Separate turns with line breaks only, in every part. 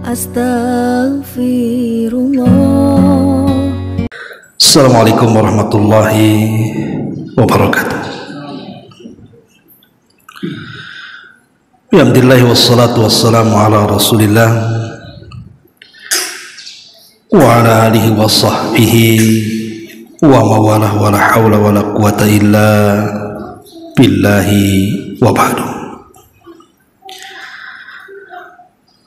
Astaghfirullah.
Assalamualaikum warahmatullahi wabarakatuh. Alhamdulillah wassalatu wassalamu ala Rasulillah wa ala alihi wa sahbihi wa mawalah wa la hawla wa la quwata illa billahi wa ba'du.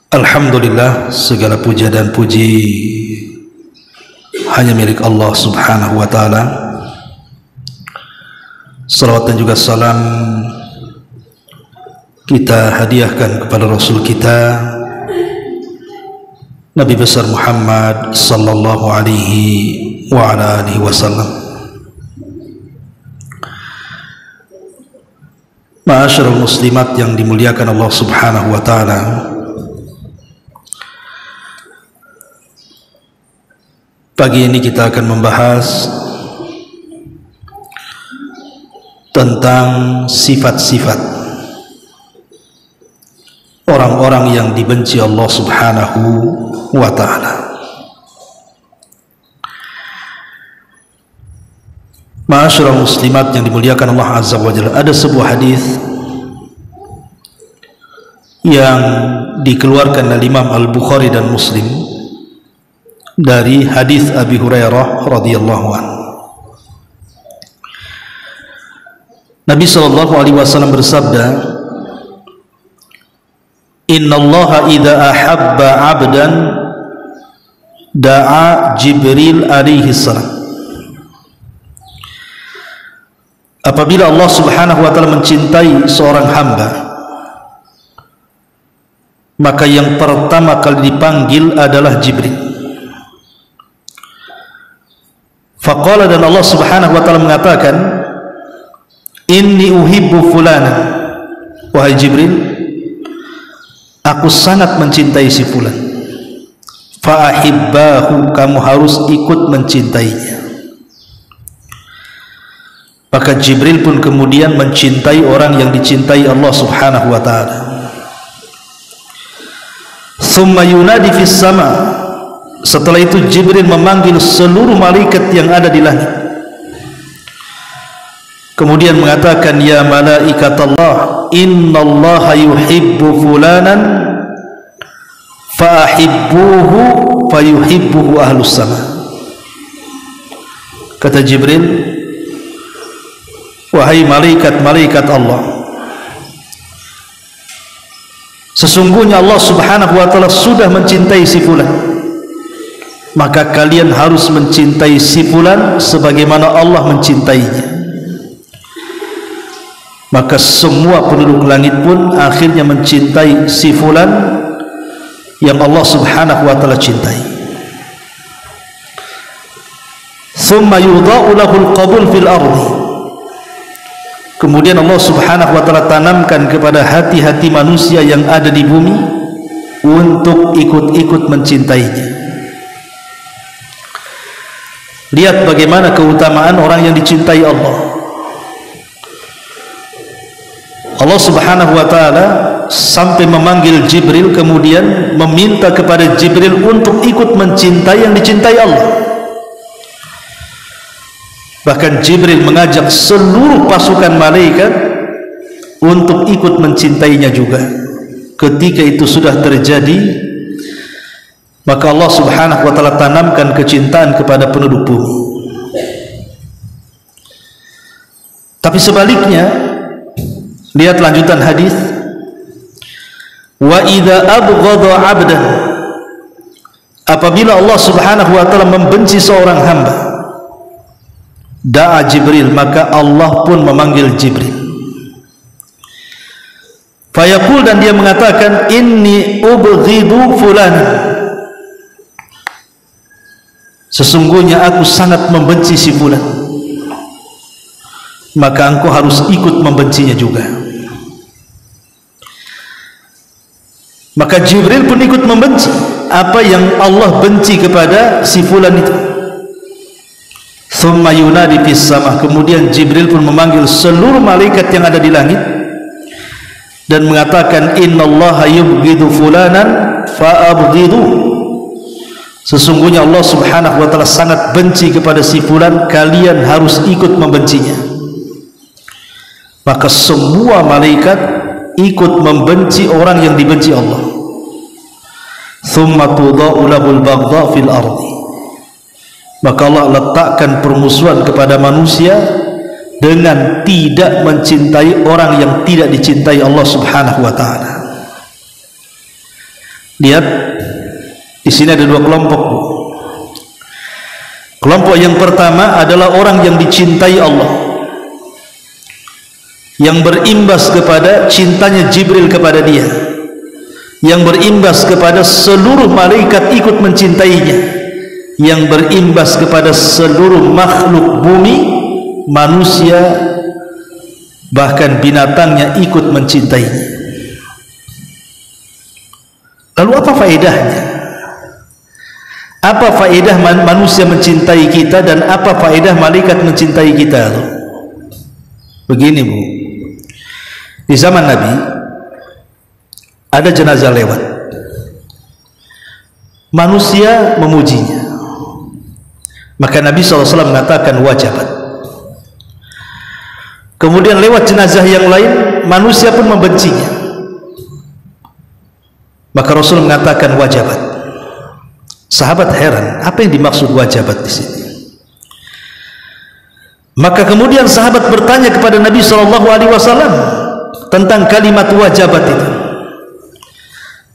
Alhamdulillah, segala puja dan puji hanya milik Allah subhanahu wa ta'ala. Salawat dan juga salam kita hadiahkan kepada Rasul kita Nabi besar Muhammad sallallahu alaihi wa ala alihi wasallam. Ma'asyiral muslimat yang dimuliakan Allah subhanahu wa ta'ala, pagi ini kita akan membahas tentang sifat-sifat orang-orang yang dibenci Allah subhanahu wa ta'ala. Ma'asyiral muslimat yang dimuliakan Allah azza wa jalla, ada sebuah hadis yang dikeluarkan oleh Imam Al-Bukhari dan Muslim dari hadis Abi Hurairah radhiyallahu anhu. Nabi sallallahu alaihi wasallam bersabda, "Innallaha idza ahabba 'abdan da'a Jibril alaihi salam." Apabila Allah subhanahu wa ta'ala mencintai seorang hamba, maka yang pertama kali dipanggil adalah Jibril. Faqala, dan Allah subhanahu wa ta'ala mengatakan, "Inni uhibbu fulana." Wahai Jibril, aku sangat mencintai si fulan. Fa'ahibbahu, kamu harus ikut mencintainya. Maka Jibril pun kemudian mencintai orang yang dicintai Allah subhanahu wa ta'ala. Thumma yunadi fis sama. Setelah itu Jibril memanggil seluruh malaikat yang ada di langit, kemudian mengatakan, "Ya malaikat Allah, innallaha yuhibbu fulanan fa'ahibbuhu fayuhibbuhu ahlus sama." Kata Jibril, "Wahai malaikat-malaikat Allah, sesungguhnya Allah subhanahu wa ta'ala sudah mencintai si fulan, maka kalian harus mencintai si fulan sebagaimana Allah mencintainya." Maka semua penduduk langit pun akhirnya mencintai si fulan yang Allah subhanahu wa ta'ala cintai. Thumma yudha'u lahul qabul fil ardi. Kemudian Allah subhanahu wa ta'ala tanamkan kepada hati-hati manusia yang ada di bumi untuk ikut-ikut mencintainya. Lihat bagaimana keutamaan orang yang dicintai Allah. Allah subhanahu wa ta'ala sampai memanggil Jibril, kemudian meminta kepada Jibril untuk ikut mencintai yang dicintai Allah. Bahkan Jibril mengajak seluruh pasukan malaikat untuk ikut mencintainya juga. Ketika itu sudah terjadi, maka Allah subhanahu wa ta'ala tanamkan kecintaan kepada penduduk bumi. Tapi sebaliknya, lihat lanjutan hadis, "Wa idza abghadha 'abdan." Apabila Allah subhanahu wa ta'ala membenci seorang hamba, da'a Jibril, maka Allah pun memanggil Jibril. Fayaqul, dan dia mengatakan, "Inni ubghidu fulanan." Sesungguhnya aku sangat membenci si fulan, maka engkau harus ikut membencinya juga. Maka Jibril pun ikut membenci apa yang Allah benci kepada si fulan itu. Thumma yunadi fis sama. Kemudian Jibril pun memanggil seluruh malaikat yang ada di langit dan mengatakan, "Innallaha yubghidu fulanan fa'abghidu, sesungguhnya Allah subhanahu wa ta'ala sangat benci kepada si fulan, kalian harus ikut membencinya. Maka semua malaikat ikut membenci orang yang dibenci Allah. Thumma tudha'u lahul baghdha fil ardi, maka Allah letakkan permusuhan kepada manusia dengan tidak mencintai orang yang tidak dicintai Allah subhanahu wa ta'ala. Lihat, di sini ada dua kelompok. Kelompok yang pertama adalah orang yang dicintai Allah, yang berimbas kepada cintanya Jibril kepada dia, yang berimbas kepada seluruh malaikat ikut mencintainya, yang berimbas kepada seluruh makhluk bumi, manusia bahkan binatangnya ikut mencintainya. Lalu apa faedahnya? Apa faedah manusia mencintai kita dan apa faedah malaikat mencintai kita? Begini Bu, di zaman Nabi ada jenazah lewat, manusia memujinya, maka Nabi SAW mengatakan wajabat. Kemudian lewat jenazah yang lain, manusia pun membencinya, maka Rasul mengatakan wajabat. Sahabat heran, apa yang dimaksud wajabat di sini? Maka kemudian sahabat bertanya kepada Nabi SAW tentang kalimat wajabat itu.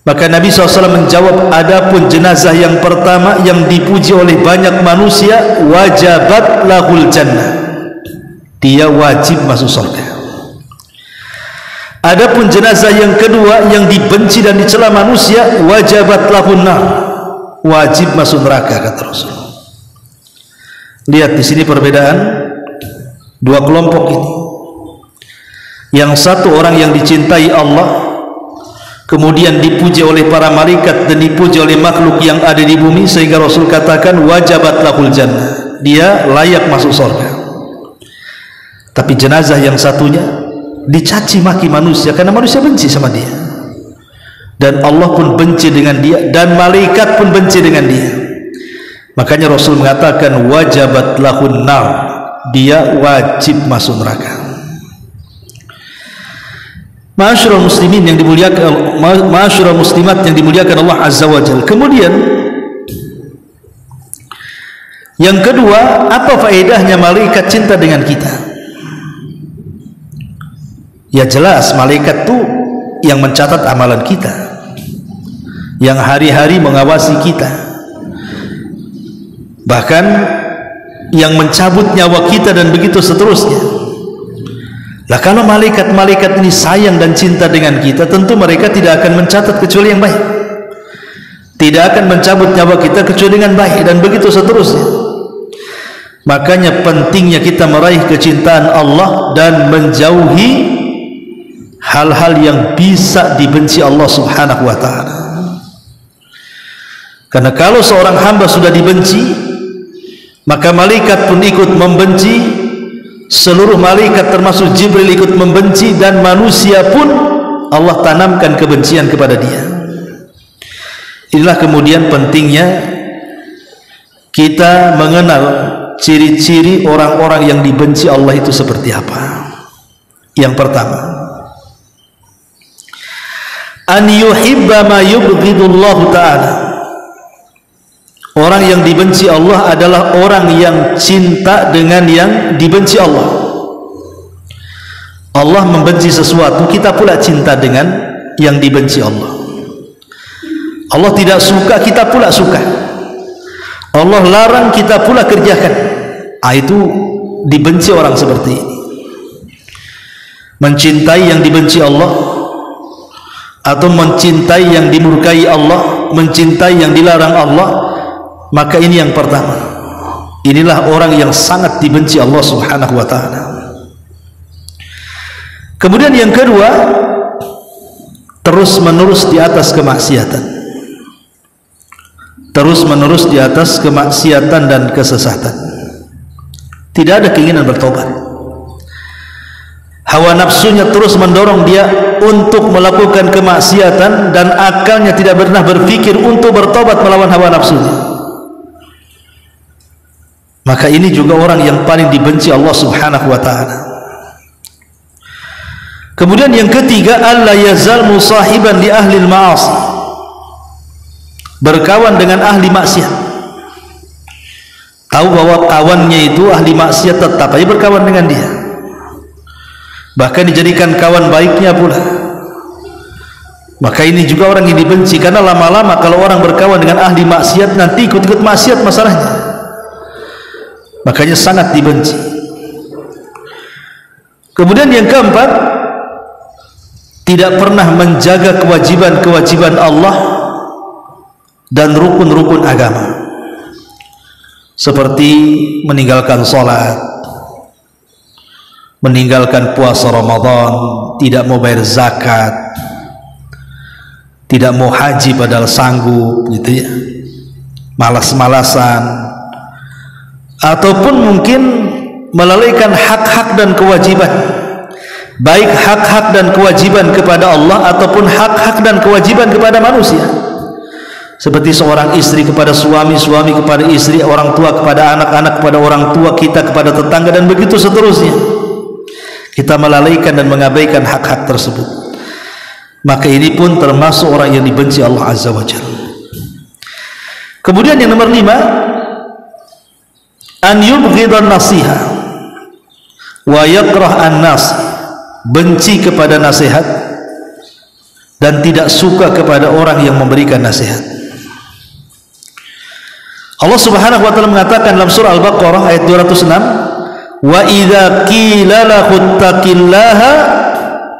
Maka Nabi SAW menjawab, adapun jenazah yang pertama yang dipuji oleh banyak manusia, wajabat lahul jannah, dia wajib masuk surga. Adapun jenazah yang kedua yang dibenci dan dicela manusia, wajabat lahun nar, wajib masuk neraka, kata Rasul. Lihat di sini perbedaan dua kelompok ini. Yang satu orang yang dicintai Allah, kemudian dipuji oleh para malaikat dan dipuji oleh makhluk yang ada di bumi, sehingga Rasul katakan wajabat lahul jannah, dia layak masuk surga. Tapi jenazah yang satunya dicaci maki manusia karena manusia benci sama dia, dan Allah pun benci dengan dia, dan malaikat pun benci dengan dia. Makanya Rasul mengatakan wajabat lahun nar, dia wajib masuk neraka. Ma'asyiral muslimin yang dimuliakan, ma'asyiral muslimat yang dimuliakan Allah Azza wa Jalla. Kemudian yang kedua, apa faedahnya malaikat cinta dengan kita? Ya jelas, malaikat itu yang mencatat amalan kita, yang hari-hari mengawasi kita, bahkan yang mencabut nyawa kita dan begitu seterusnya. Lah kalau malaikat-malaikat ini sayang dan cinta dengan kita, tentu mereka tidak akan mencatat kecuali yang baik, tidak akan mencabut nyawa kita kecuali dengan baik, dan begitu seterusnya. Makanya pentingnya kita meraih kecintaan Allah dan menjauhi hal-hal yang bisa dibenci Allah subhanahu wa ta'ala. Karena kalau seorang hamba sudah dibenci, maka malaikat pun ikut membenci, seluruh malaikat termasuk Jibril ikut membenci, dan manusia pun Allah tanamkan kebencian kepada dia. Inilah kemudian pentingnya kita mengenal ciri-ciri orang-orang yang dibenci Allah itu seperti apa. Yang pertama, an yuhibba ma yubghidullahu ta'ala. Orang yang dibenci Allah adalah orang yang cinta dengan yang dibenci Allah. Allah membenci sesuatu, kita pula cinta dengan yang dibenci Allah. Allah tidak suka, kita pula suka. Allah larang, kita pula kerjakan. Itu dibenci orang seperti ini. Mencintai yang dibenci Allah atau mencintai yang dimurkai Allah, mencintai yang dilarang Allah, maka ini yang pertama. Inilah orang yang sangat dibenci Allah subhanahu wa ta'ala. Kemudian yang kedua, terus menerus di atas kemaksiatan, terus menerus di atas kemaksiatan dan kesesatan, tidak ada keinginan bertobat. hawa nafsunya terus mendorong dia untuk melakukan kemaksiatan, dan akalnya tidak pernah berpikir untuk bertobat melawan hawa nafsunya, maka ini juga orang yang paling dibenci Allah Subhanahu wa ta'ala. Kemudian yang ketiga, alla yazal musahiban li ahli al-ma'asi, berkawan dengan ahli maksiat. Tahu bahwa kawannya itu ahli maksiat, tetap aja berkawan dengan dia, bahkan dijadikan kawan baiknya pula. Maka ini juga orang yang dibenci, karena lama-lama kalau orang berkawan dengan ahli maksiat, nanti ikut-ikut maksiat masalahnya, makanya sangat dibenci. Kemudian yang keempat, tidak pernah menjaga kewajiban-kewajiban Allah dan rukun-rukun agama, seperti meninggalkan sholat, meninggalkan puasa Ramadan, tidak mau bayar zakat, tidak mau haji padahal sanggup, gitu ya, malas-malasan, ataupun mungkin melalaikan hak-hak dan kewajiban, baik hak-hak dan kewajiban kepada Allah ataupun hak-hak dan kewajiban kepada manusia, seperti seorang istri kepada suami, suami kepada istri, orang tua kepada anak-anak, kepada orang tua kita kepada tetangga, dan begitu seterusnya. Kita melalaikan dan mengabaikan hak-hak tersebut, maka ini pun termasuk orang yang dibenci Allah Azza wa Jalla. Kemudian yang nomor 5, an yubghidan nasiha wa yakrah an-nas, benci kepada nasihat dan tidak suka kepada orang yang memberikan nasihat. Allah Subhanahu wa taala mengatakan dalam surah Al-Baqarah ayat 206, wa idza qila lahu taqillaha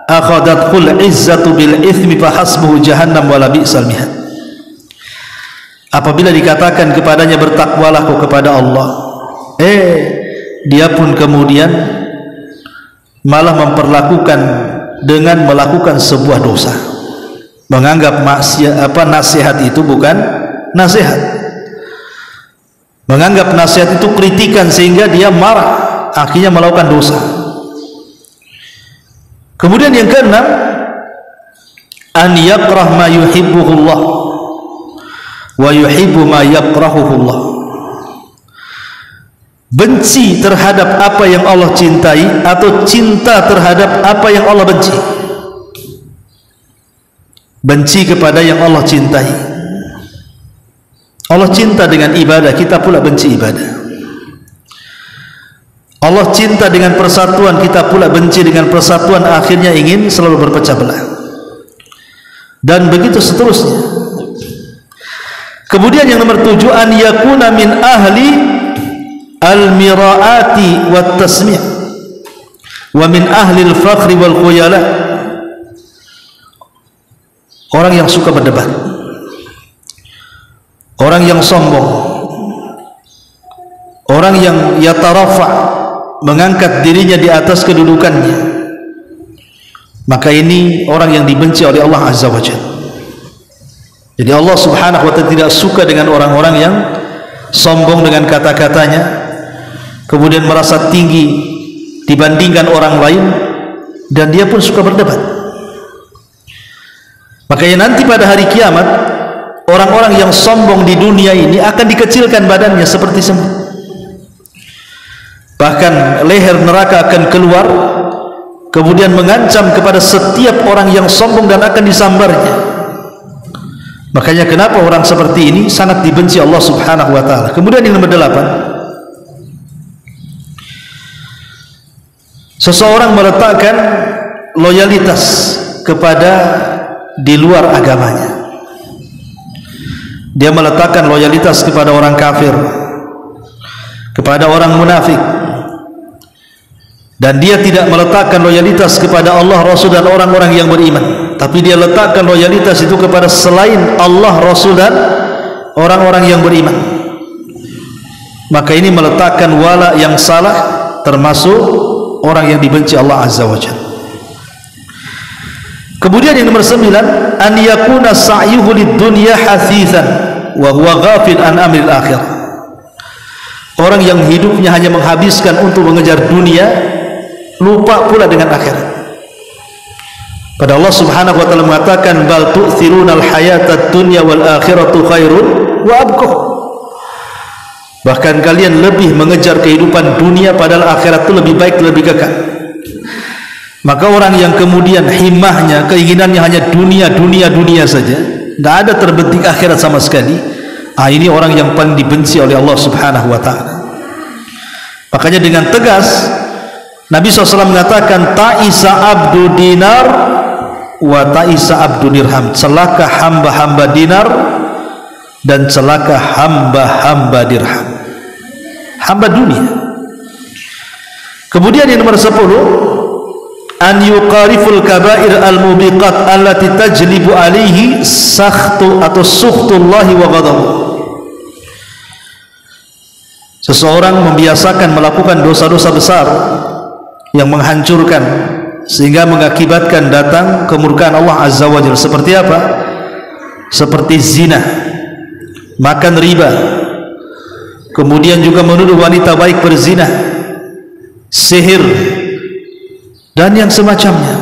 akhadathul izzatu bil itsmi fa hasbuhu jahannam wa la bi'sal mihad. Apabila dikatakan kepadanya bertakwalah kau kepada Allah, dia pun kemudian malah memperlakukan dengan melakukan sebuah dosa, menganggap nasihat itu bukan nasihat, menganggap nasihat itu kritikan, sehingga dia marah, akhirnya melakukan dosa. Kemudian yang keenam, an yakrah ma yuhibbuhullah wa yuhibbu ma yakrahuhullah, benci terhadap apa yang Allah cintai atau cinta terhadap apa yang Allah benci. Benci kepada yang Allah cintai. Allah cinta dengan ibadah, kita pula benci ibadah. Allah cinta dengan persatuan, kita pula benci dengan persatuan, akhirnya ingin selalu berpecah belah, dan begitu seterusnya. Kemudian yang nomor 7, an yakuna min ahli al-mira'ati wat tasmi' wa min ahli al-fakhri wal khuyala, orang yang suka berdebat, orang yang sombong, orang yang yatarafa, mengangkat dirinya di atas kedudukannya, maka ini orang yang dibenci oleh Allah Azza wa Jalla. Jadi Allah Subhanahu wa ta'ala tidak suka dengan orang-orang yang sombong dengan kata-katanya, kemudian merasa tinggi dibandingkan orang lain, dan dia pun suka berdebat. Makanya nanti pada hari kiamat, orang-orang yang sombong di dunia ini akan dikecilkan badannya seperti semut, bahkan leher neraka akan keluar, kemudian mengancam kepada setiap orang yang sombong dan akan disambarnya. Makanya kenapa orang seperti ini sangat dibenci Allah Subhanahu wa ta'ala. Kemudian yang nomor 8, seseorang meletakkan loyalitas kepada di luar agamanya. Dia meletakkan loyalitas kepada orang kafir, kepada orang munafik, dan dia tidak meletakkan loyalitas kepada Allah, Rasul, dan orang-orang yang beriman, tapi dia letakkan loyalitas itu kepada selain Allah, Rasul, dan orang-orang yang beriman. Maka ini meletakkan wala yang salah, termasuk orang yang dibenci Allah Azza wa Jalla. Kemudian yang nomor 9, an yakuna sa'yuhu lid-dunya hasithan wa huwa ghafil an amril akhirah. Orang yang hidupnya hanya menghabiskan untuk mengejar dunia, lupa pula dengan akhirat. Pada Allah Subhanahu wa taala mengatakan bal tu'thirunal hayatad dunya wal akhiratu khairun wa abqa. Bahkan kalian lebih mengejar kehidupan dunia padahal akhirat itu lebih baik, lebih kekal. Maka orang yang kemudian himmahnya, keinginannya hanya dunia saja, tidak ada terbetik akhirat sama sekali, ini orang yang paling dibenci oleh Allah Subhanahu wa taala. Makanya dengan tegas Nabi SAW mengatakan ta'isa abdu dinar wa ta'isa abdu dirham, celaka hamba-hamba dinar dan celaka hamba-hamba dirham, hamba dunia. Kemudian yang nomor 10, an yuqariful kabair al-mubiqat allati tajlibu alaihi sakhtu atau sukhtullahi wa ghadabu. Seseorang membiasakan melakukan dosa-dosa besar yang menghancurkan sehingga mengakibatkan datang kemurkaan Allah Azza wa Jalla. Seperti apa? Seperti zina, makan riba, kemudian juga menuduh wanita baik berzina, sihir, dan yang semacamnya.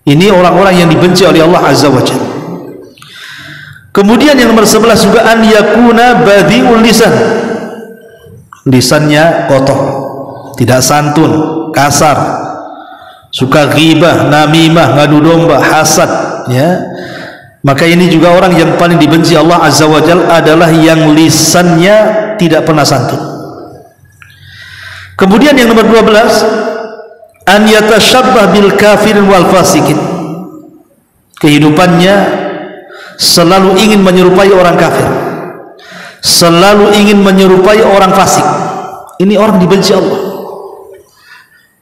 Ini orang-orang yang dibenci oleh Allah Azza wa Jalla. Kemudian yang nomor 11 juga an yakuna badi'ul lisan, lisannya kotor, tidak santun, kasar, suka ghibah, namimah, ngadu domba, hasad, ya. Maka ini juga orang yang paling dibenci Allah Azza wa Jalla adalah yang lisannya tidak pernah santun. Kemudian yang nomor 12 an yatashabbah bil kafirin wal fasikin, kehidupannya selalu ingin menyerupai orang kafir, selalu ingin menyerupai orang fasik. Ini orang dibenci Allah.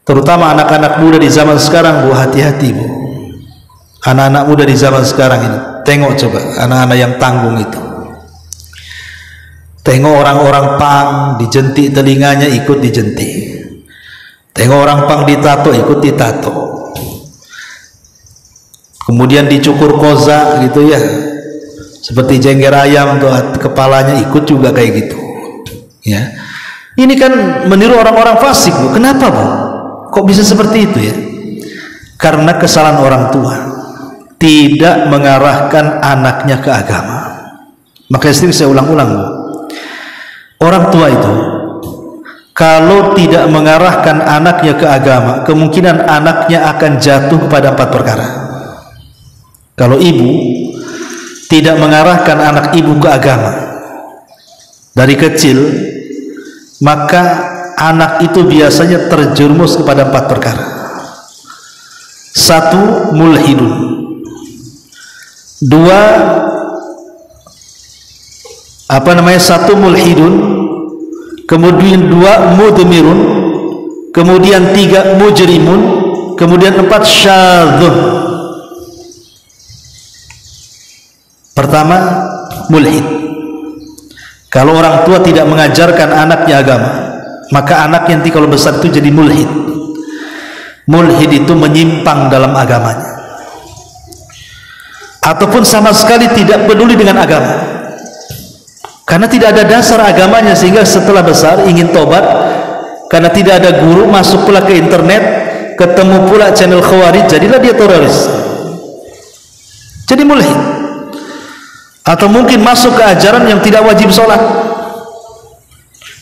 Terutama anak-anak muda di zaman sekarang, Bu, hati-hati, Bu. Anak-anak muda di zaman sekarang ini, tengok coba anak-anak yang tanggung itu. Tengok orang-orang pang dijentik telinganya, ikut dijentik. Tengok orang pang ditato, ikut ditato. Kemudian dicukur koza gitu ya, seperti jengger ayam tuh, kepalanya ikut juga kayak gitu ya. Ini kan meniru orang-orang fasik, Bu. Kenapa, Bu? Kok bisa seperti itu ya? Karena kesalahan orang tua, tidak mengarahkan anaknya ke agama. Makanya sering saya ulang-ulang, Bu, orang tua itu kalau tidak mengarahkan anaknya ke agama, kemungkinan anaknya akan jatuh kepada 4 perkara. Kalau ibu tidak mengarahkan anak ibu ke agama dari kecil, maka anak itu biasanya terjerumus kepada 4 perkara. 1, mulhidun. 2, 1 mulhidun, kemudian 2 mudmirun, kemudian 3 mujrimun, kemudian 4 syadzun. Pertama, mulhid. Kalau orang tua tidak mengajarkan anaknya agama, maka anaknya nanti kalau besar itu jadi mulhid. Mulhid itu menyimpang dalam agamanya, ataupun sama sekali tidak peduli dengan agama, karena tidak ada dasar agamanya, sehingga setelah besar ingin tobat, karena tidak ada guru, masuk pula ke internet, ketemu pula channel khawarij, jadilah dia teroris, jadi mulhid. Atau mungkin masuk ke ajaran yang tidak wajib sholat,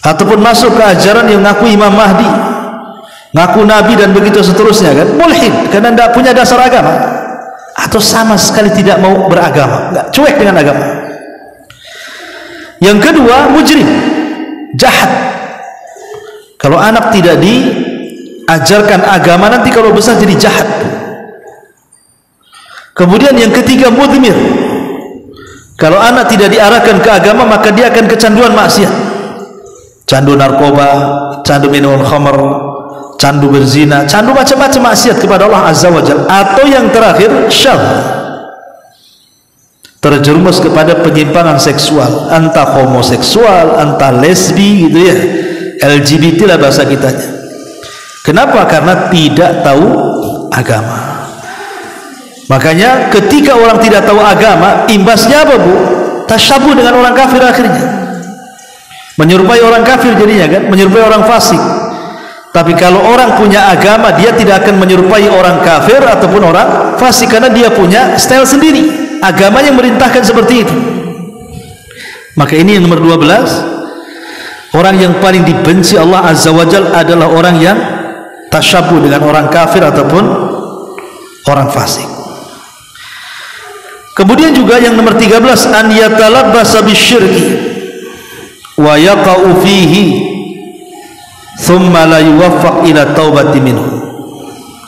ataupun masuk ke ajaran yang ngaku Imam Mahdi, ngaku Nabi, dan begitu seterusnya, kan mulhid, karena tidak punya dasar agama, atau sama sekali tidak mau beragama, nggak, cuek dengan agama. Yang kedua, mujrim, jahat. Kalau anak tidak diajarkan agama, nanti kalau besar jadi jahat. Kemudian yang ketiga, mudmir. Kalau anak tidak diarahkan ke agama, maka dia akan kecanduan maksiat, candu narkoba, candu minuman khamr, candu berzina, candu macam-macam maksiat kepada Allah Azza wa Jalla. Atau yang terakhir, syadz, terjerumus kepada penyimpangan seksual, entah homoseksual, entah lesbi gitu ya, LGBT lah bahasa kitanya. Kenapa? Karena tidak tahu agama. Makanya ketika orang tidak tahu agama, imbasnya apa, Bu? Tasyabuh dengan orang kafir akhirnya. Menyerupai orang kafir jadinya, kan? Menyerupai orang fasik. Tapi kalau orang punya agama, dia tidak akan menyerupai orang kafir ataupun orang fasik, karena dia punya style sendiri, agama yang merintahkan seperti itu. Maka ini yang nomor 12, orang yang paling dibenci Allah Azza wa Jalla adalah orang yang tasyabuh dengan orang kafir ataupun orang fasik. Kemudian juga yang nomor 13, an yatalabbasa bisyirki wa yaqa'u fihi thumma la yuwaffaq ila taubati minhu.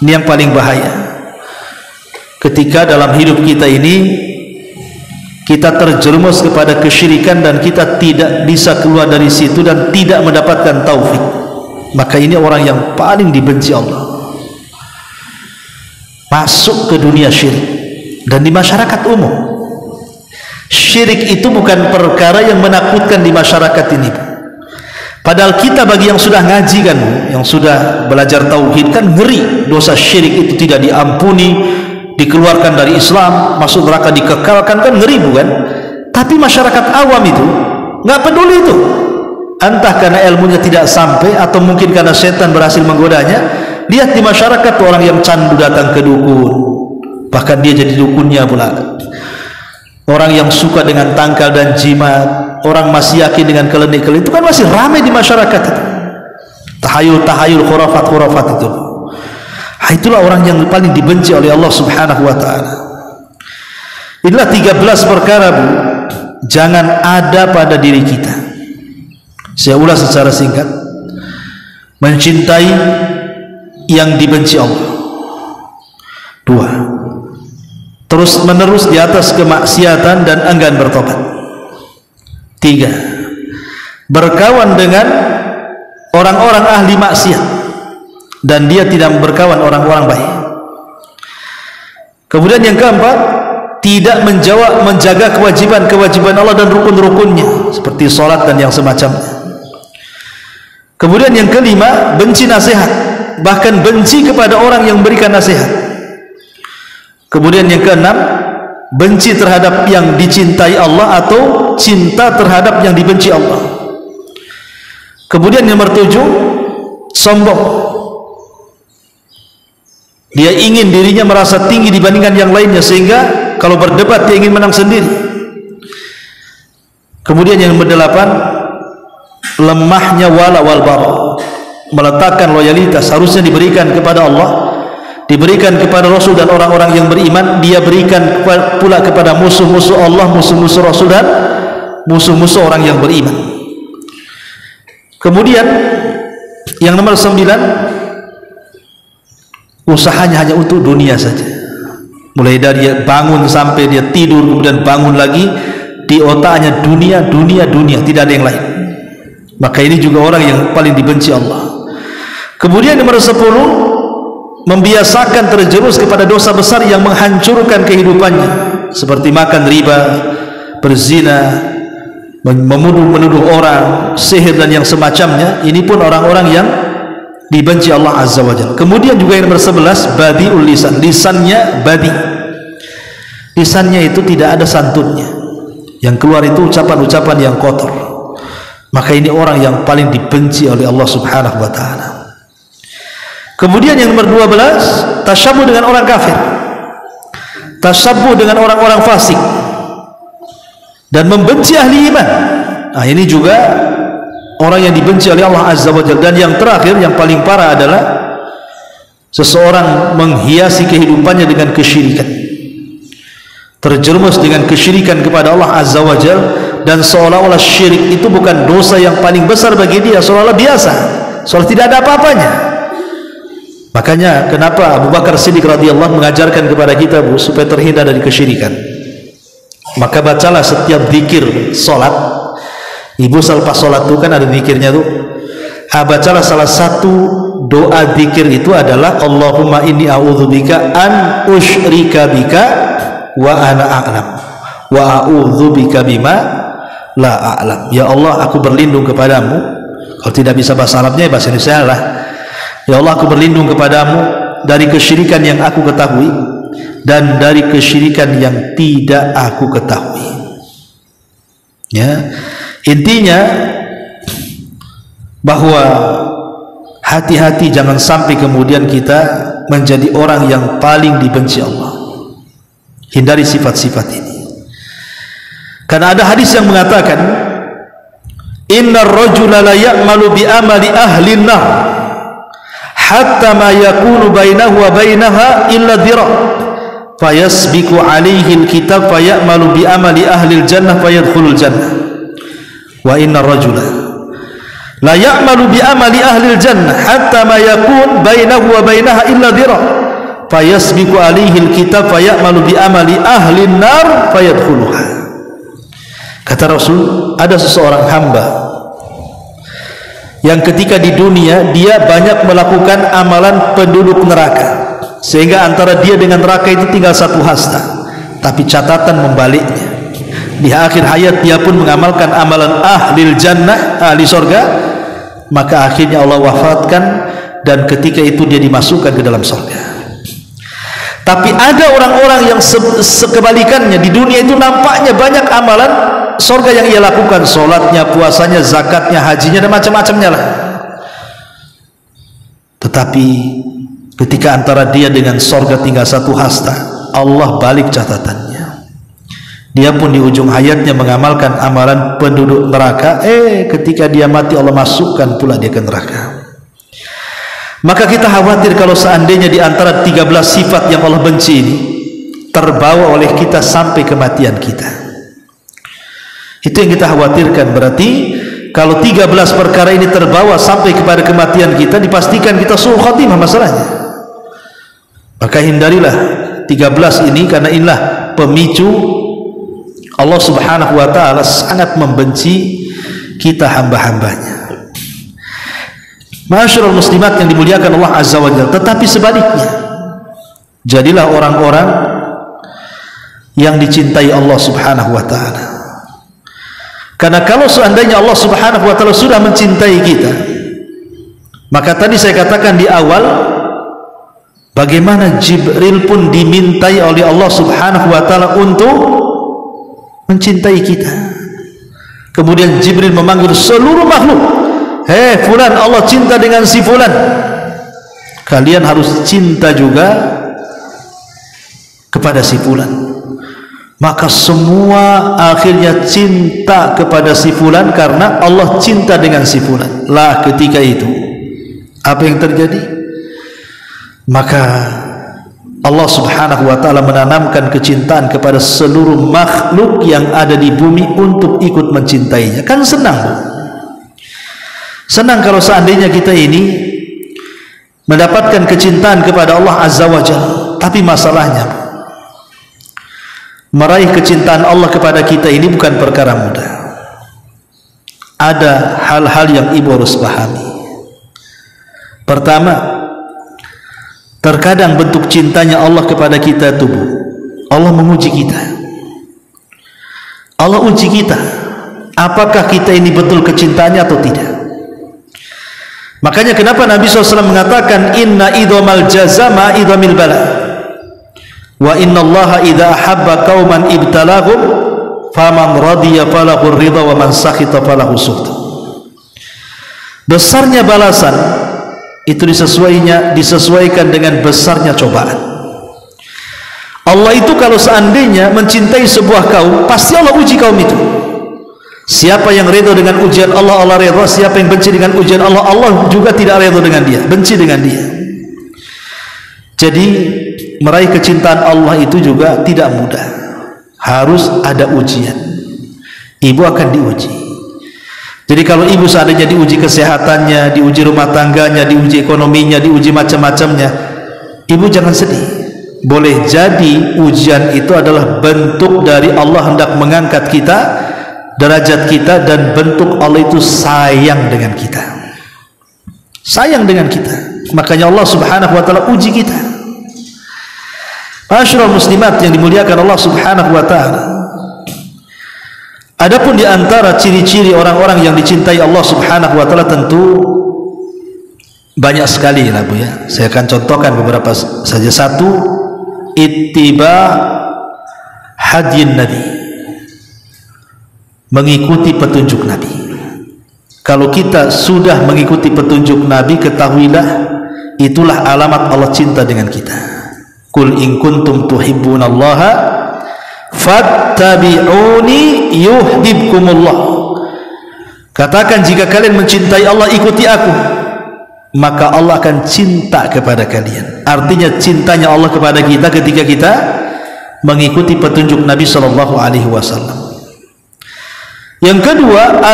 Ini yang paling bahaya. Ketika dalam hidup kita ini kita terjerumus kepada kesyirikan dan kita tidak bisa keluar dari situ dan tidak mendapatkan taufik, maka ini orang yang paling dibenci Allah. Masuk ke dunia syirik. Dan di masyarakat umum, syirik itu bukan perkara yang menakutkan di masyarakat ini. Padahal kita bagi yang sudah ngaji kan, yang sudah belajar tauhid kan ngeri, dosa syirik itu tidak diampuni, dikeluarkan dari Islam, masuk neraka dikekalkan, kan ngeri bukan? Tapi masyarakat awam itu nggak peduli itu, entah karena ilmunya tidak sampai atau mungkin karena setan berhasil menggodanya. Lihat di masyarakat orang yang candu datang ke dukun, bahkan dia jadi dukunnya pula. Orang yang suka dengan tangkal dan jimat, orang masih yakin dengan kelenik-kelenik, itu kan masih ramai di masyarakat itu. Tahayul-tahayul, khurafat-khurafat itu. Itulah orang yang paling dibenci oleh Allah Subhanahu wa ta'ala. Inilah 13 perkara, Bu, jangan ada pada diri kita. Saya ulas secara singkat. Mencintai yang dibenci Allah. 2, terus menerus di atas kemaksiatan dan enggan bertobat. 3, berkawan dengan orang-orang ahli maksiat dan dia tidak berkawan orang-orang baik. Kemudian yang keempat, tidak menjaga kewajiban-kewajiban Allah dan rukun-rukunnya seperti sholat dan yang semacamnya. Kemudian yang kelima, benci nasihat, bahkan benci kepada orang yang memberikan nasihat. Kemudian yang keenam, benci terhadap yang dicintai Allah atau cinta terhadap yang dibenci Allah. Kemudian yang nomor 7, sombong. Dia ingin dirinya merasa tinggi dibandingkan yang lainnya, sehingga kalau berdebat dia ingin menang sendiri. Kemudian yang nomor 8, lemahnya wala wal bara, meletakkan loyalitas harusnya diberikan kepada Allah, diberikan kepada Rasul dan orang-orang yang beriman, dia berikan pula kepada musuh-musuh Allah, musuh-musuh Rasul dan musuh-musuh orang yang beriman. Kemudian yang nomor 9, usahanya hanya untuk dunia saja. Mulai dari dia bangun sampai dia tidur, kemudian bangun lagi, di otaknya dunia, dunia, dunia, tidak ada yang lain. Maka ini juga orang yang paling dibenci Allah. Kemudian nomor 10, membiasakan terjerumus kepada dosa besar yang menghancurkan kehidupannya, seperti makan riba, berzina, menuduh orang, sihir dan yang semacamnya. Ini pun orang-orang yang dibenci Allah Azza wa Jalla. Kemudian juga yang nomor 11, badiul lisan, lisannya badi, lisannya itu tidak ada santunnya, yang keluar itu ucapan-ucapan yang kotor. Maka ini orang yang paling dibenci oleh Allah Subhanahu wa ta'ala. Kemudian yang nomor 12, tasyabuh dengan orang kafir, tasyabuh dengan orang-orang fasik, dan membenci ahli iman. Nah, ini juga orang yang dibenci oleh Allah Azza wa Jalla. Dan yang terakhir, yang paling parah adalah seseorang menghiasi kehidupannya dengan kesyirikan, terjerumus dengan kesyirikan kepada Allah Azza wa Jalla, dan seolah-olah syirik itu bukan dosa yang paling besar bagi dia, seolah-olah biasa, seolah tidak ada apa-apanya. Makanya kenapa Abu Bakar Siddiq radhiyallahu mengajarkan kepada kita, Bu, supaya terhindar dari kesyirikan. Maka bacalah setiap zikir solat. Ibu selepas solat itu kan ada zikirnya tuh. Bacalah salah satu doa zikir itu adalah Allahumma inni a'udzubika an usyrika bika wa ana a'lam wa a'udzubika bima la a'lam. Ya Allah, aku berlindung kepadamu. Kalau tidak bisa bahasa Arabnya, bahasa Indonesia lah. Ya Allah, aku berlindung kepadamu dari kesyirikan yang aku ketahui dan dari kesyirikan yang tidak aku ketahui. Ya, intinya bahwa Hati-hati jangan sampai kemudian kita menjadi orang yang paling dibenci Allah. Hindari sifat-sifat ini. Karena ada hadis yang mengatakan, innar rajula la ya'malu bi amali ahli an-nar hatta ma yakunu bainahu wa bainaha illa dhira' fayasbiqu alaihi al-kitab fayamalu bi amali ahli al-jannah fayadkhulul jannah. Wa innar rajula la ya'malu bi amali ahli al-jannah hatta ma yakun bainahu wa bainaha illa dhira' fayasbiqu alaihi al-kitab fayamalu bi amali ahli an-nar fayadkhuluha. Kata Rasul, ada seseorang hamba yang ketika di dunia dia banyak melakukan amalan penduduk neraka, sehingga antara dia dengan neraka itu tinggal satu hasta, tapi catatan membaliknya. Di akhir hayat dia pun mengamalkan amalan ahlil jannah, ahli surga, maka akhirnya Allah wafatkan dan ketika itu dia dimasukkan ke dalam surga. Tapi ada orang-orang yang sekebalikannya, di dunia itu nampaknya banyak amalan surga yang ia lakukan, sholatnya, puasanya, zakatnya, hajinya, dan macam-macamnya lah. Tetapi ketika antara dia dengan surga tinggal satu hasta, Allah balik catatannya. Dia pun di ujung hayatnya mengamalkan amalan penduduk neraka. Ketika dia mati Allah masukkan pula dia ke neraka. Maka kita khawatir kalau seandainya di antara 13 sifat yang Allah benci ini terbawa oleh kita sampai kematian kita. Itu yang kita khawatirkan. Berarti kalau 13 perkara ini terbawa sampai kepada kematian kita, dipastikan kita su'ul khatimah masalahnya. Maka hindarilah 13 ini, karena inilah pemicu Allah subhanahu wa ta'ala sangat membenci kita hamba-hambanya. Ma'asyiral muslimat yang dimuliakan Allah azza wa jalla. Tetapi sebaliknya, jadilah orang-orang yang dicintai Allah subhanahu wa ta'ala. Karena kalau seandainya Allah subhanahu wa ta'ala sudah mencintai kita, maka tadi saya katakan di awal, bagaimana Jibril pun dimintai oleh Allah subhanahu wa ta'ala untuk mencintai kita. Kemudian Jibril memanggil seluruh makhluk, hei fulan, Allah cinta dengan si fulan, kalian harus cinta juga kepada si fulan. Maka semua akhirnya cinta kepada si fulan karena Allah cinta dengan si fulan. Lah ketika itu apa yang terjadi? Maka Allah subhanahu wa ta'ala menanamkan kecintaan kepada seluruh makhluk yang ada di bumi untuk ikut mencintainya. Kan senang, senang kalau seandainya kita ini mendapatkan kecintaan kepada Allah azza wa jalla. Tapi masalahnya, meraih kecintaan Allah kepada kita ini bukan perkara mudah. Ada hal-hal yang ibu harus pahami. Pertama, terkadang bentuk cintanya Allah kepada kita itu, Allah menguji kita. Allah uji kita, apakah kita ini betul kecintaannya atau tidak. Makanya kenapa Nabi SAW mengatakan, inna idhamal jazama idhamil bala, wa inna allaha idha ahabba qauman ibtalahum faman radiya falahu ridha wa man sakhita falahu sukhta. Besarnya balasan itu disesuaikan dengan besarnya cobaan. Allah itu kalau seandainya mencintai sebuah kaum, pasti Allah uji kaum itu. Siapa yang ridha dengan ujian Allah, Allah ridha. Siapa yang benci dengan ujian Allah, Allah juga tidak ridha dengan dia, benci dengan dia. Jadi meraih kecintaan Allah itu juga tidak mudah, harus ada ujian. Ibu akan diuji. Jadi kalau ibu seandainya diuji kesehatannya, diuji rumah tangganya, diuji ekonominya, diuji macam-macamnya, ibu jangan sedih. Boleh jadi ujian itu adalah bentuk dari Allah hendak mengangkat kita, derajat kita, dan bentuk Allah itu sayang dengan kita, sayang dengan kita. Makanya Allah subhanahu wa ta'ala uji kita. Ma'asyiral muslimat yang dimuliakan Allah subhanahu wa ta'ala, adapun di antara ciri-ciri orang-orang yang dicintai Allah subhanahu wa ta'ala tentu banyak sekali lah Bu ya. Saya akan contohkan beberapa saja. Satu, ittiba hadyin Nabi, mengikuti petunjuk Nabi. Kalau kita sudah mengikuti petunjuk Nabi, ketahuilah itulah alamat Allah cinta dengan kita. Qul in kuntum tuhibbunallaha fattabi'uni yuhibbukumullah. Katakan, jika kalian mencintai Allah, ikuti aku, maka Allah akan cinta kepada kalian. Artinya cintanya Allah kepada kita ketika kita mengikuti petunjuk Nabi sallallahu alaihi wasallam. Yang kedua,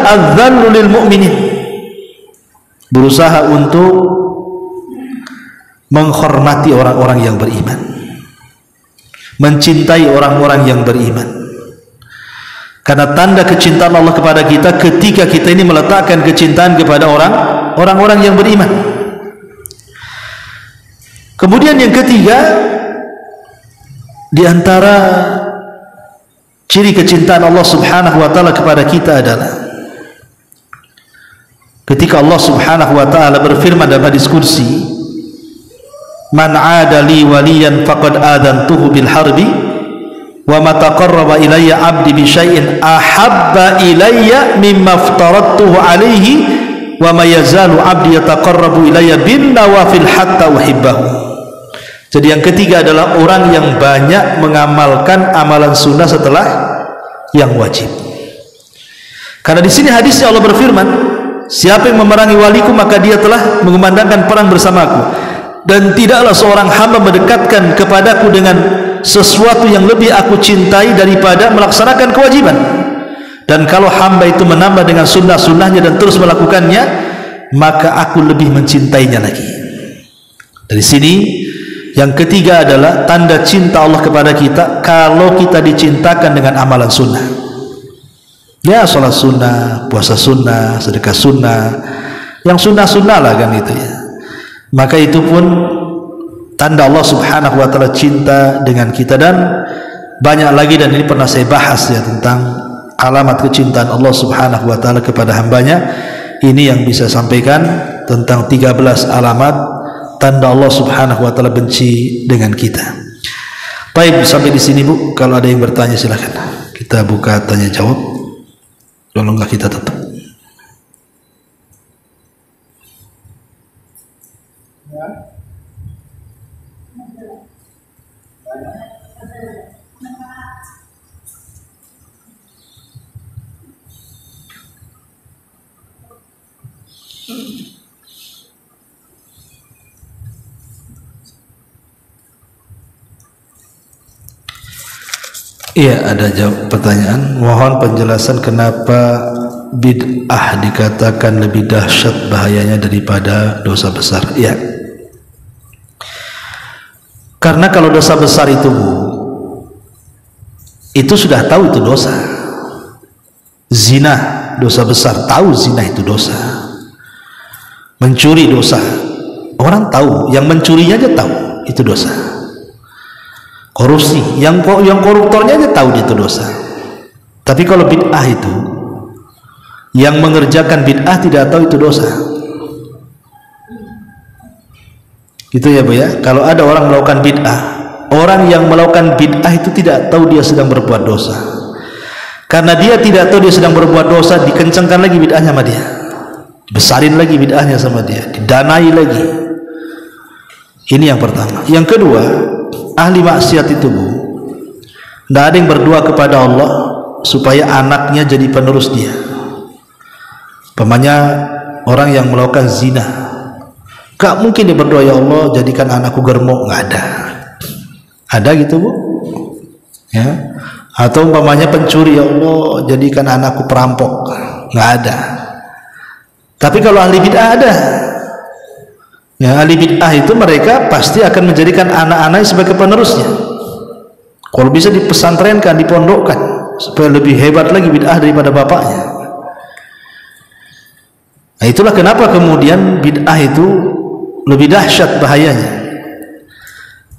adzallu lil mu'minin, berusaha untuk menghormati orang-orang yang beriman, mencintai orang-orang yang beriman. Karena tanda kecintaan Allah kepada kita ketika kita ini meletakkan kecintaan kepada orang-orang yang beriman. Kemudian yang ketiga, di antara ciri kecintaan Allah Subhanahu wa taala kepada kita adalah ketika Allah Subhanahu wa taala berfirman dalam hadis qudsi, "Man 'ada li waliyan faqad adantuhu bil harbi wa ma taqarraba ilayya 'abdi bi syai'in ahabba ilayya mimma aftaradtuhu 'alaihi wa ma yazalu 'abdi yataqarrabu ilayya bin nawafil hatta uhibbahu." Jadi yang ketiga adalah orang yang banyak mengamalkan amalan sunnah setelah yang wajib. Karena di sini hadisnya Allah berfirman, siapa yang memerangi waliku maka dia telah mengumandangkan perang bersamaku, dan tidaklah seorang hamba mendekatkan kepadaku dengan sesuatu yang lebih aku cintai daripada melaksanakan kewajiban. Dan kalau hamba itu menambah dengan sunnah-sunnahnya dan terus melakukannya, maka aku lebih mencintainya lagi. Dari sini yang ketiga adalah tanda cinta Allah kepada kita kalau kita dicintakan dengan amalan sunnah. Ya, sholat sunnah, puasa sunnah, sedekah sunnah, yang sunnah-sunnah lah kan itu ya. Maka itu pun tanda Allah Subhanahu wa taala cinta dengan kita. Dan banyak lagi, dan ini pernah saya bahas ya, tentang alamat kecintaan Allah Subhanahu wa taala kepada hambanya. Ini yang bisa sampaikan tentang 13 alamat tanda Allah Subhanahu wa taala benci dengan kita. Baik, sampai di sini Bu. Kalau ada yang bertanya silakan. Kita buka tanya jawab. Kalau enggak kita tutup. Iya, ada jawab pertanyaan. Mohon penjelasan kenapa bid'ah dikatakan lebih dahsyat bahayanya daripada dosa besar. Iya. Karena kalau dosa besar itu Bu, itu sudah tahu itu dosa. Zina dosa besar, tahu zina itu dosa. Mencuri dosa, orang tahu, yang mencurinya aja tahu itu dosa. Korupsi, yang koruptornya aja tahu itu dosa. Tapi kalau bid'ah itu, yang mengerjakan bid'ah tidak tahu itu dosa. Gitu ya Bu ya. Kalau ada orang melakukan bid'ah, orang yang melakukan bid'ah itu tidak tahu dia sedang berbuat dosa. Karena dia tidak tahu dia sedang berbuat dosa, dikencangkan lagi bid'ahnya sama dia, besarin lagi bid'ahnya sama dia, didanai lagi. Ini yang pertama. Yang kedua, ahli maksiat itu Bu, tidak ada yang berdoa kepada Allah supaya anaknya jadi penerus dia. Umpamanya orang yang melakukan zina, gak mungkin dia berdoa, ya Allah jadikan anakku germo. Nggak ada. Ada gitu Bu ya. Atau umpamanya pencuri, ya Allah jadikan anakku perampok. Nggak ada. Tapi kalau ahli bid'ah ada. Ya, ahli bid'ah itu mereka pasti akan menjadikan anak-anaknya sebagai penerusnya. Kalau bisa dipesantrenkan, dipondokkan supaya lebih hebat lagi bid'ah daripada bapaknya. Nah, itulah kenapa kemudian bid'ah itu lebih dahsyat bahayanya.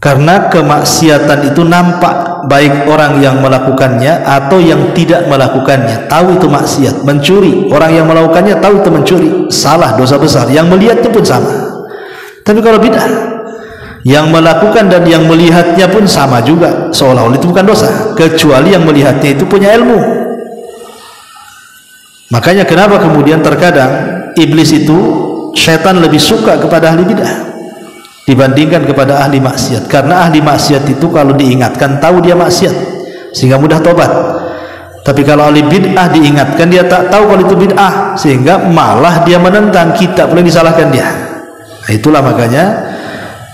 Karena kemaksiatan itu nampak baik orang yang melakukannya atau yang tidak melakukannya. Tahu itu maksiat. Mencuri, orang yang melakukannya tahu itu mencuri, salah, dosa besar. Yang melihatnya pun sama. Tapi kalau bid'ah, yang melakukan dan yang melihatnya pun sama juga, seolah-olah itu bukan dosa, kecuali yang melihatnya itu punya ilmu. Makanya kenapa kemudian terkadang iblis itu, syaitan lebih suka kepada ahli bid'ah dibandingkan kepada ahli maksiat, karena ahli maksiat itu kalau diingatkan tahu dia maksiat sehingga mudah tobat. Tapi kalau ahli bid'ah diingatkan dia tak tahu kalau itu bid'ah sehingga malah dia menentang, kita boleh disalahkan dia. Nah, itulah makanya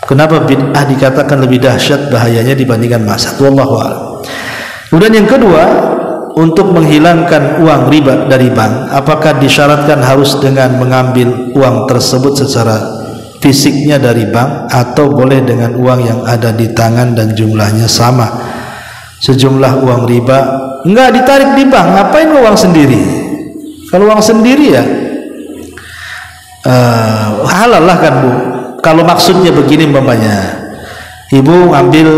kenapa bid'ah dikatakan lebih dahsyat bahayanya dibandingkan maksiat. Wallahu a'lam. Kemudian yang kedua, untuk menghilangkan uang riba dari bank, apakah disyaratkan harus dengan mengambil uang tersebut secara fisiknya dari bank, atau boleh dengan uang yang ada di tangan dan jumlahnya sama sejumlah uang riba? Enggak ditarik di bank, ngapain uang sendiri? Kalau uang sendiri ya halal lah kan Bu. Kalau maksudnya begini umpamanya, ibu ngambil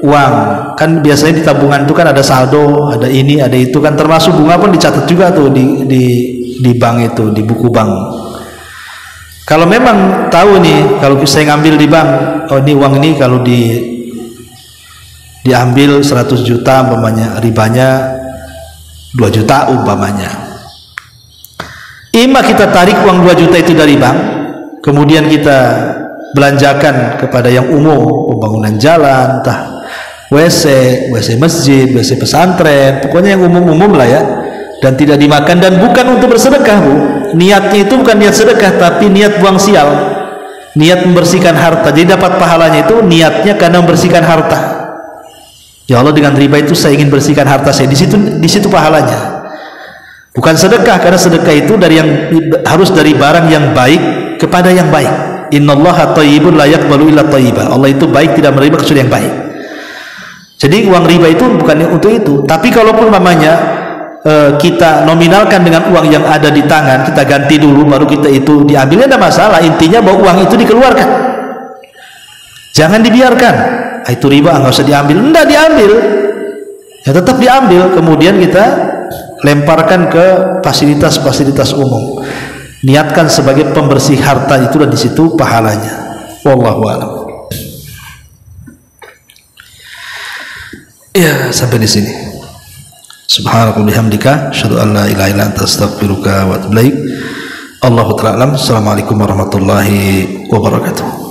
uang, kan biasanya di tabungan itu kan ada saldo, ada ini, ada itu kan, termasuk bunga pun dicatat juga tuh di bank itu, di buku bank. Kalau memang tahu nih, kalau saya ngambil di bank, oh ini uang ini kalau diambil 100 juta umpamanya, ribanya 2 juta umpamanya. Ima kita tarik uang 2 juta itu dari bank, kemudian kita belanjakan kepada yang umum, pembangunan jalan, entah WC masjid, WC pesantren, pokoknya yang umum-umum lah ya, dan tidak dimakan, dan bukan untuk bersedekah Bu. Niatnya itu bukan niat sedekah, tapi niat buang sial, niat membersihkan harta. Jadi dapat pahalanya itu niatnya karena membersihkan harta. Ya Allah, dengan riba itu saya ingin bersihkan harta saya, di situ pahalanya. Bukan sedekah, karena sedekah itu harus dari barang yang baik kepada yang baik. Innallaha thayyibun la yaqbalu illa thayyiba. Allah itu baik, tidak menerima kecuali yang baik. Jadi uang riba itu bukan untuk itu. Tapi kalaupun namanya kita nominalkan dengan uang yang ada di tangan, kita ganti dulu baru kita itu diambilnya, tidak masalah. Intinya bahwa uang itu dikeluarkan, jangan dibiarkan. Itu riba, nggak usah diambil. Enggak diambil, ya tetap diambil, kemudian kita lemparkan ke fasilitas-fasilitas umum. Niatkan sebagai pembersih harta itu, dan di situ pahalanya. Wallahu a'lam. Ya, sampai di sini. Subhanallahi bihamdika, asyhadu an la ilaha illa anta, astaghfiruka wa atubu ilaik. Allahu ta'ala alam. Assalamualaikum warahmatullahi wabarakatuh.